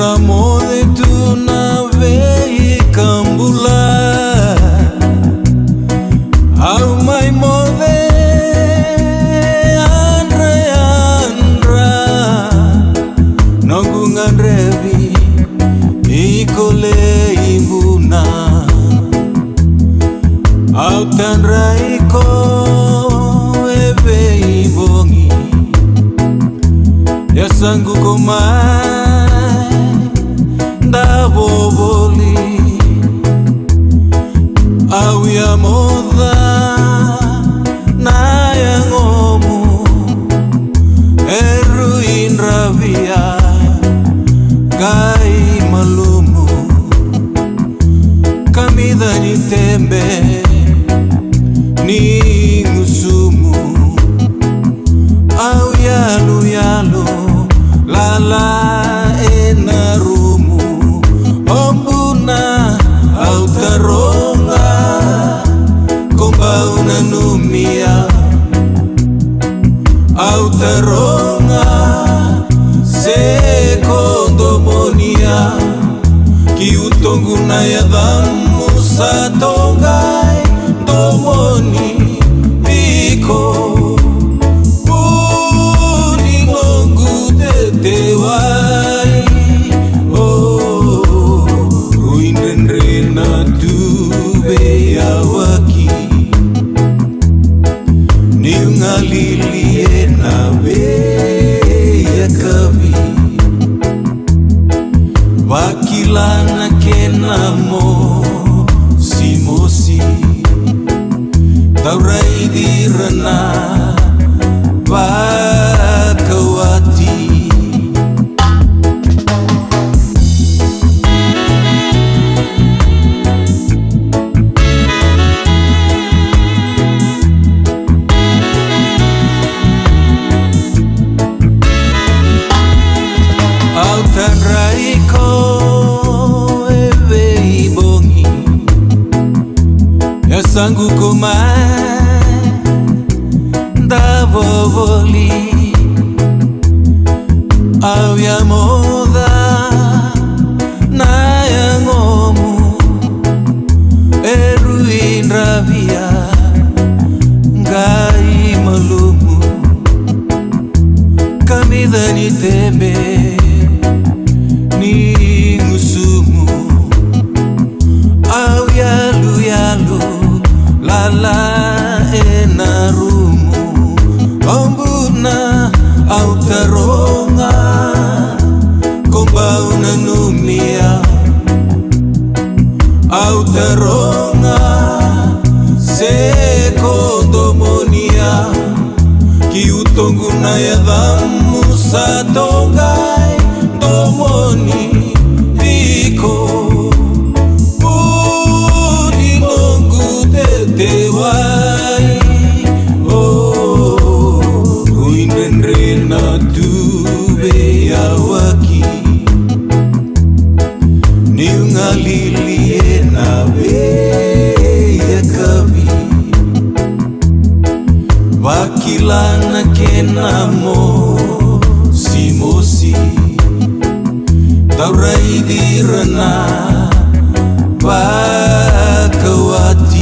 ramode tu na vei kambula au mai mode andra nongungan revi ikole imbuna au tanra iko ebe ibongi ya sangu komai ndaboboli au ya moda na ya ngomu eruin rabia gai malumu kamida ni tembe ni ngusumu au yalu yalu lala enarumu ombuna au taronga komba unanumia au taronga sekondomonia kiutongu na yadhamu satongai domoni biko uningongu tetewai ruinrenrena tube yawaki niungalilie nawe yakavi wakilana kenamo simosi tauraidirana bakawati autan raiko ebe ibongi ya sangu komai ndaboboli au ya moda na ya ngomu eruin rabia ngai malumu kamida ni tembe ni ngusumu au yalu yalu lala enarumu ombuna au taronga komba unanumia au taronga sekondomonia kiutongu na yadhamu satongai domoni biko uningongu tetewai ruinrenrena tube yawaki niungalilie nawe yakavi wakilana kenamo simosi tauraidirana bakawati